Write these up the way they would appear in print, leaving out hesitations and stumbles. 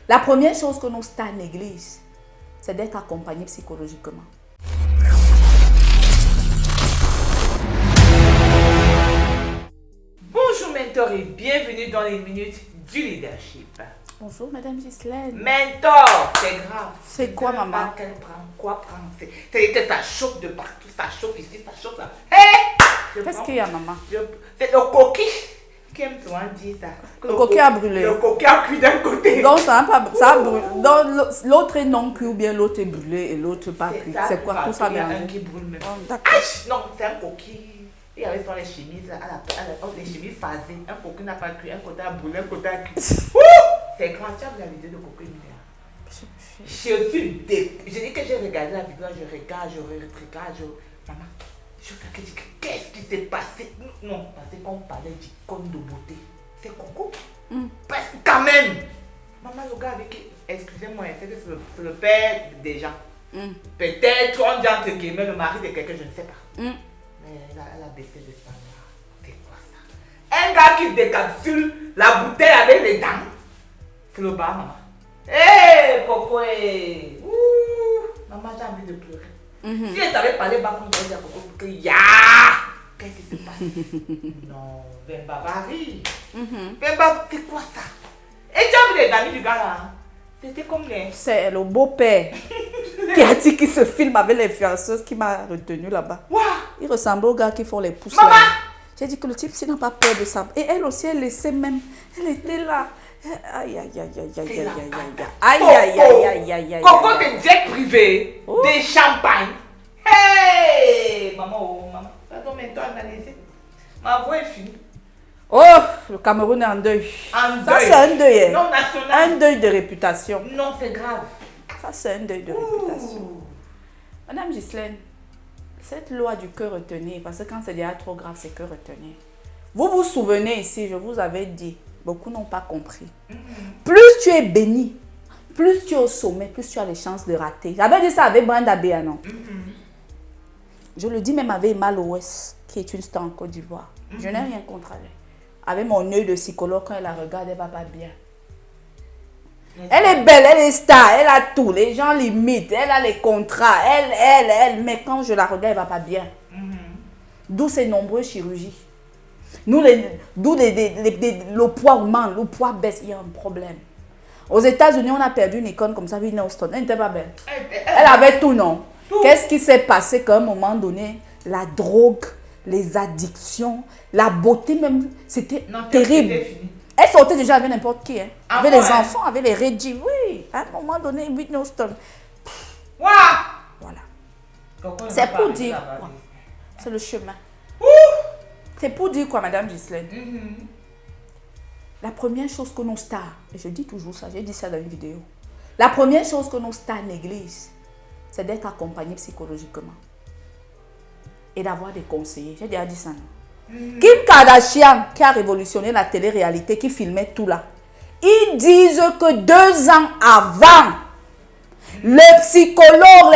La première chose que nos stars négligent, c'est d'être accompagnés psychologiquement. Bonjour mentor et bienvenue dans les minutes du leadership. Bonjour Madame Ghislaine. Mentor, c'est grave. C'est quoi maman? Qu'elle prend, quoi prendre. C'est que ça chauffe de partout, ça chauffe ici, ça chauffe là. Hey! Qu'est-ce qu'il y a maman? C'est le coquille qui aime souvent dire ça. Le coquille a brûlé. Le coquille a cuit d'un côté. Donc ça a brûlé. Donc l'autre est non cuit ou bien l'autre est brûlé et l'autre pas cuit. C'est quoi tout ça Il y a un mélangé? qui brûle même. Oh, d'accord. Non, c'est un coquille. Il y avait sur les chemises, les chemises phasées. Un coquille n'a pas cuit, un côté a brûlé, un côté a cuit. C'est grand, tu as vu la vidéo de coquille là. Je suis je dis que j'ai regardé la vidéo, je regarde. Maman, je dis qu'est-ce qui s'est passé? Non, parce qu'on parlait d'icône de beauté. C'est Coco. Parce que quand même, maman, le gars avec qui, excusez-moi, c'est le père des gens. Peut-être, on dit entre guillemets, le mari de quelqu'un, je ne sais pas. Mais elle a baissé le standard. C'est quoi ça? Un gars qui décapsule la bouteille avec les dents. C'est le bar, maman. Hé, Coco, maman, j'ai envie de pleurer. Si elle savait parler bas, on dirait à Coco que ya! Qu'est-ce qui se passe? Non, Vemba varie. Vemba, c'est quoi ça? Et tu as vu les amis du gars là? C'était comme les... C'est le beau-père qui a dit qu'il se filme avec l'influenceuse qui m'a retenu là-bas. Wow. Il ressemble aux gars qui font les pouces Maman! là. J'ai dit que le type, s'il n'a pas peur de ça. Et elle aussi, elle laissait même. Elle était là. Aïe, aïe, aïe, aïe, aïe, aïe, aïe, aïe, aïe, aïe, aïe. Coco de jet privé, des champagnes. Hey! Maman, maman. Pardon, mais toi, analysez. Ma voix est finie. Oh, le Cameroun est en deuil. En Ça, deuil. c'est un deuil. Hein. Non national. Un deuil de réputation. Non, c'est grave. Ça, c'est un deuil de réputation. Madame Ghislaine, cette loi du que retenir, parce que quand c'est déjà trop grave, c'est que retenir. Vous vous souvenez ici, je vous avais dit, beaucoup n'ont pas compris. Plus tu es béni, plus tu es au sommet, plus tu as les chances de rater. J'avais dit ça avec Brenda Béa, non? Je le dis même avec Emma Loès, qui est une star en Côte d'Ivoire. Je n'ai rien contre elle. Avec mon œil de psychologue, quand elle la regarde, elle va pas bien. Elle est belle, elle est star, elle a tout. Les gens l'imitent, elle a les contrats, elle. Mais quand je la regarde, elle va pas bien. D'où ces nombreuses chirurgies. D'où le poids augmente, le poids baisse, il y a un problème. Aux États-Unis, on a perdu une icône comme ça, Whitney Houston. Elle n'était pas belle. Elle avait tout, non? Qu'est-ce qui s'est passé qu'à un moment donné, la drogue, les addictions, la beauté même, c'était terrible. Elle sortait déjà avec n'importe qui. Hein. Avec les enfants, avec les Reggie. Oui, à un moment donné, Whitney Houston. Voilà. C'est pour dire quoi? C'est le chemin. C'est pour dire quoi, Madame Ghislaine? La première chose que nos stars, et je dis toujours ça, j'ai dit ça dans une vidéo. La première chose que nos stars négligent, c'est d'être accompagnés psychologiquement. Et d'avoir des conseillers. J'ai déjà dit ça, non? Kim Kardashian, qui a révolutionné la télé-réalité, qui filmait tout là, ils disent que 2 ans avant, les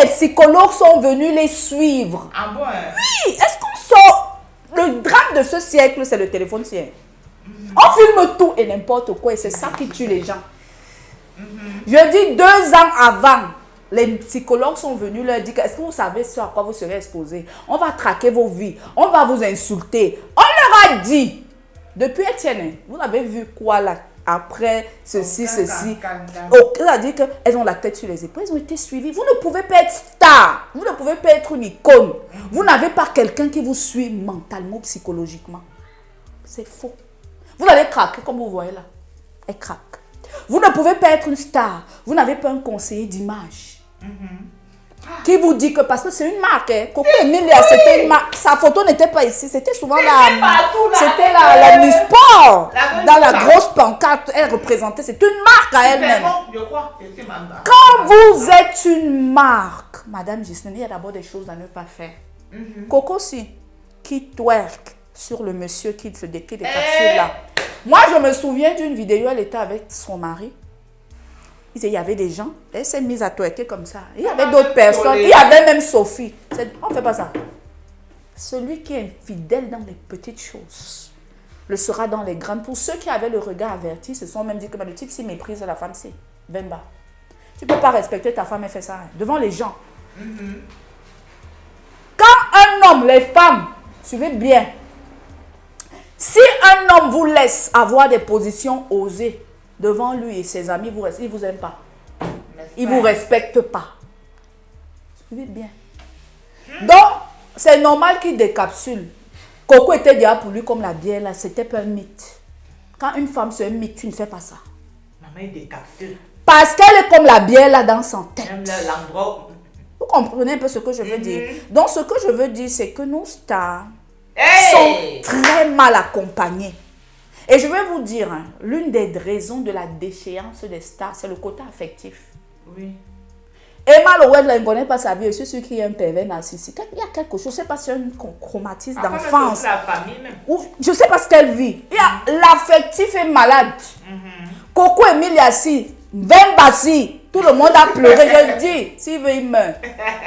psychologues sont venus les suivre. Ah bon? Oui, est-ce qu'on sort... Le drame de ce siècle, c'est le téléphone sien. On filme tout et n'importe quoi et c'est ça qui tue les gens. Je dis 2 ans avant, les psychologues sont venus leur dire, est-ce que vous savez ce à quoi vous serez exposés? On va traquer vos vies, on va vous insulter. On leur a dit, depuis Etienne, vous avez vu quoi là? Après ceci. C'est-à-dire qu'elles ont la tête sur les épaules, elles ont été suivies. Vous ne pouvez pas être star, vous ne pouvez pas être une icône. Vous n'avez pas quelqu'un qui vous suit mentalement, psychologiquement. C'est faux. Vous allez craquer comme vous voyez là. Elle craque. Vous ne pouvez pas être une star. Vous n'avez pas un conseiller d'image. Qui vous dit que, parce que c'est une marque, hein. Coco Emilia, c'était une marque. Sa photo n'était pas ici, c'était souvent c'était la Miss Sport. Dans la grosse pancarte, elle représentait, c'est une marque à elle-même. Quand vous êtes une marque, Madame Ghislaine, il y a d'abord des choses à ne pas faire. Coco aussi, qui twerk sur le monsieur qui se décrit des capsules là. Moi, je me souviens d'une vidéo, elle était avec son mari. Il y avait des gens, elle s'est mise à twerker comme ça. Il y avait d'autres personnes, il y avait même Sophie. On ne fait pas ça. Celui qui est fidèle dans les petites choses le sera dans les grandes. Pour ceux qui avaient le regard averti, se sont même dit que le type s'y méprise la femme-ci. Vemba. Tu ne peux pas respecter ta femme et faire ça hein, devant les gens. Quand un homme, les femmes, suivez bien. Si un homme vous laisse avoir des positions osées devant lui et ses amis, il ne vous aime pas. Il ne vous respecte pas. Suivez bien. Donc, c'est normal qu'il décapsule. Coco était déjà pour lui comme la bière, là, c'était pas un mythe. Quand une femme se mythe, tu ne fais pas ça. Maman, il décapsule. Parce qu'elle est comme la bière là dans son tête. Même l'endroit. Vous comprenez un peu ce que je veux dire? Donc, ce que je veux dire, c'est que nos stars sont très mal accompagnés. Et je vais vous dire, hein, l'une des raisons de la déchéance des stars, c'est le côté affectif. Oui. Emma Lowell, elle ne connaît pas sa vie. Je suis sûre qu'il y a un pervers narcissique. Il y a quelque chose, je ne sais pas si c'est un traumatisme d'enfance. Je ne sais pas ce qu'elle vit. Il y a l'affectif est malade. Coco Emile Yassi, Vembassi, tout le monde a pleuré. Je dis, s'il veut, il meurt.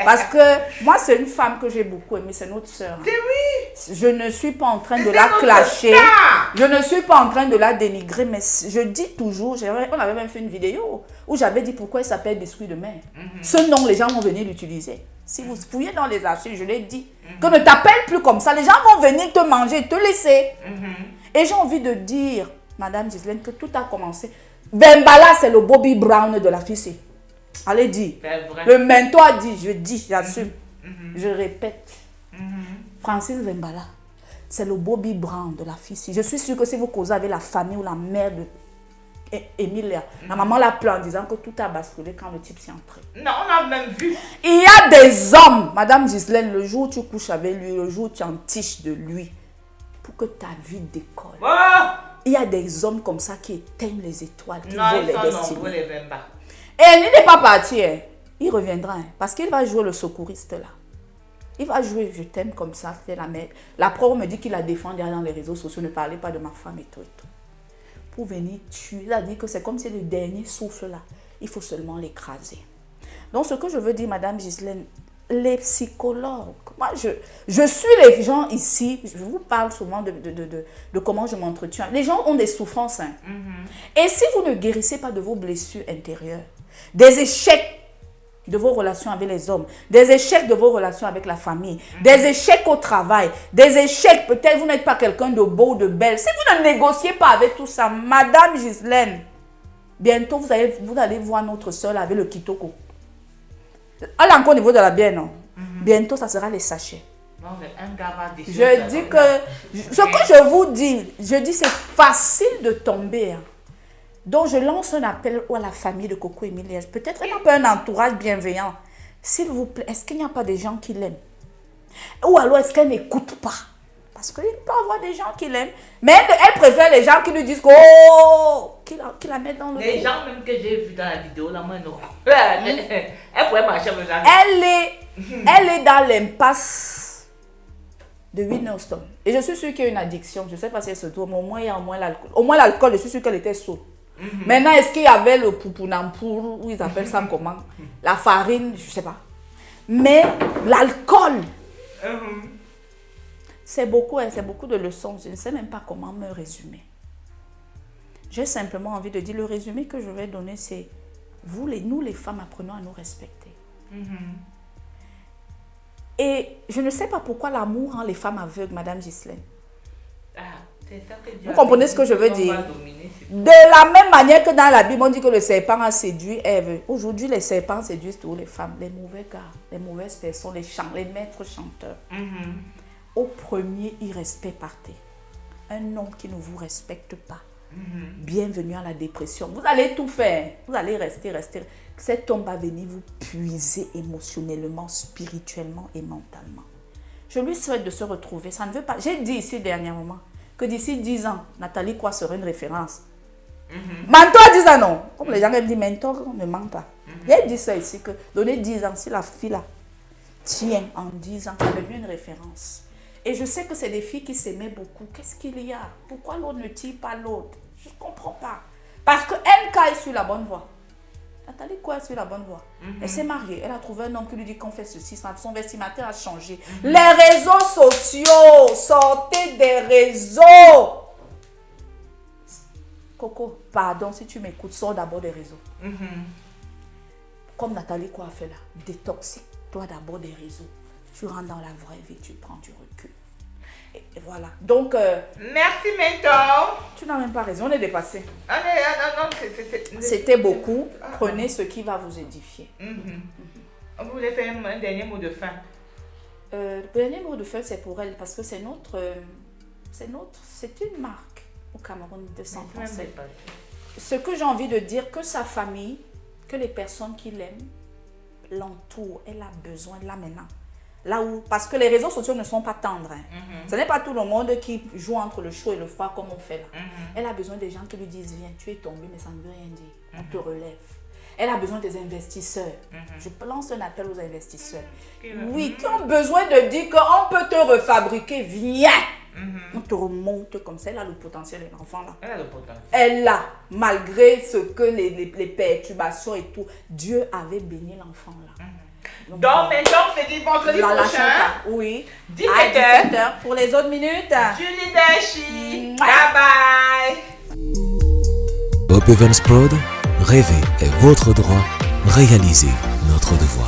Parce que moi, c'est une femme que j'ai beaucoup aimée, c'est notre sœur. Oui. Je ne suis pas en train de la clasher. Je ne suis pas en train de la dénigrer, mais je dis toujours, on avait même fait une vidéo où j'avais dit pourquoi elle s'appelle Biscuit de mer. Ce nom, les gens vont venir l'utiliser. Si vous fouillez dans les archives, je l'ai dit, que ne t'appelle plus comme ça. Les gens vont venir te manger, te laisser. Et j'ai envie de dire, Madame Ghislaine, que tout a commencé. Bembala, c'est le Bobby Brown de la fille. Allez, dis. Le mentor a dit, je dis, j'assume. Je répète. Francis Bembala, c'est le Bobby Brown de la fille. Je suis sûre que si vous causez avec la famille ou la mère de Emilia, la maman l'a pleuré en disant que tout a basculé quand le type s'est entré. Non, on a même vu. Il y a des hommes, Madame Ghislaine, le jour où tu couches avec lui, le jour où tu en tiches de lui, pour que ta vie décolle. Oh! Il y a des hommes comme ça qui éteignent les étoiles, qui volent les destinées. Et il n'est pas parti. Hein. Il reviendra. Hein, parce qu'il va jouer le secouriste là. Il va jouer je t'aime comme ça. C'est la mère. La pro me dit qu'il la défend derrière dans les réseaux sociaux. Ne parlez pas de ma femme et tout et tout. Pour venir tuer. Il a dit que c'est comme si le dernier souffle là. Il faut seulement l'écraser. Donc ce que je veux dire, Madame Ghislaine, les psychologues, moi je suis les gens ici, je vous parle souvent de comment je m'entretiens. Les gens ont des souffrances. Hein. Et si vous ne guérissez pas de vos blessures intérieures, des échecs de vos relations avec les hommes, des échecs de vos relations avec la famille, des échecs au travail, des échecs, peut-être vous n'êtes pas quelqu'un de beau ou de belle. Si vous ne négociez pas avec tout ça, Madame Ghislaine, bientôt vous allez voir notre soeur avec le kitoko. Elle est encore au niveau de la bière, non? Bientôt, ça sera les sachets. Non, mais un gars va déchirer. Je dis que... Ce que je vous dis, c'est facile de tomber. Hein. Donc, je lance un appel à la famille de Coco Emilia. Peut-être qu'elle n'a pas un entourage bienveillant. S'il vous plaît, est-ce qu'il n'y a pas des gens qui l'aiment? Ou alors, est-ce qu'elle n'écoute pas? Parce qu'il peut y avoir des gens qui l'aiment. Mais elle préfère les gens qui lui disent oh, qui la mettent dans le Les trou. Gens même que j'ai vus dans la vidéo, là, moi, non. Elle pourrait marcher avec les gens. Elle est dans l'impasse de Whitney Houston. Et je suis sûre qu'il y a une addiction. Je ne sais pas si elle se trouve, mais au moins, il y a au moins l'alcool. Au moins, l'alcool, je suis sûre qu'elle était sourde. Maintenant, est-ce qu'il y avait le poupounampour, ou ils appellent ça comment? La farine, je ne sais pas. Mais l'alcool... C'est beaucoup de leçons. Je ne sais même pas comment me résumer. J'ai simplement envie de dire, le résumé que je vais donner, c'est nous les femmes, apprenons à nous respecter. Et je ne sais pas pourquoi l'amour rend les femmes aveugles, Madame Ghislaine. Vous comprenez ce que je veux dire? De la même manière que dans la Bible, on dit que le serpent a séduit Ève. Aujourd'hui, les serpents séduisent toutes les femmes, les mauvais gars, les mauvaises personnes, les maîtres chanteurs. Au premier irrespect partez. Un homme qui ne vous respecte pas. Bienvenue à la dépression. Vous allez tout faire. Vous allez rester. Cet homme va venir vous puiser émotionnellement, spirituellement et mentalement. Je lui souhaite de se retrouver. Ça ne veut pas. J'ai dit ici dernièrement que d'ici 10 ans, Nathalie Quoi sera une référence. Mentor a 10 ans, non. Comme les gens aiment dire, mentor ne ment pas. J'ai dit ça ici, que donner 10 ans, si la fille là tient en 10 ans, elle devient une référence. Et je sais que c'est des filles qui s'aimaient beaucoup. Qu'est-ce qu'il y a? Pourquoi l'autre ne tire pas l'autre? Je ne comprends pas. Parce que NK est sur la bonne voie. Nathalie Quoi est sur la bonne voie. Elle s'est mariée. Elle a trouvé un homme qui lui dit qu'on fait ceci. Son vestimentaire a changé. Les réseaux sociaux. Sortez des réseaux. Coco, pardon si tu m'écoutes, sors d'abord des réseaux. Comme Nathalie quoi a fait là, détoxique-toi d'abord des réseaux. Tu rentres dans la vraie vie, tu prends du recul. Et voilà. Donc, merci, mentor. Tu n'as même pas raison, on est dépassé. Non, c'était beaucoup. Prenez ce qui va vous édifier. Vous voulez faire un dernier mot de fin? Le dernier mot de fin, c'est pour elle parce que c'est une marque au Cameroun de sang français. Ce que j'ai envie de dire, que sa famille, que les personnes qui l'aiment, l'entourent, elle a besoin de là maintenant. Là où, parce que les réseaux sociaux ne sont pas tendres. Ce n'est pas tout le monde qui joue entre le chaud et le froid comme on fait là. Elle a besoin des gens qui lui disent, viens, tu es tombé, mais ça ne veut rien dire. On te relève. Elle a besoin des investisseurs. Je lance un appel aux investisseurs. Oui, qui ont besoin de dire qu'on peut te refabriquer. Viens. On te remonte comme ça. Elle a le potentiel de l'enfant là. Elle a le potentiel. Elle a, malgré ce que les perturbations et tout, Dieu avait béni l'enfant là. Donc maintenant, on se dit vendredi prochain. Oui. 17h. Pour les autres minutes. Du leadership. Bye bye. Hope Evans Prod, rêver est votre droit, réaliser notre devoir.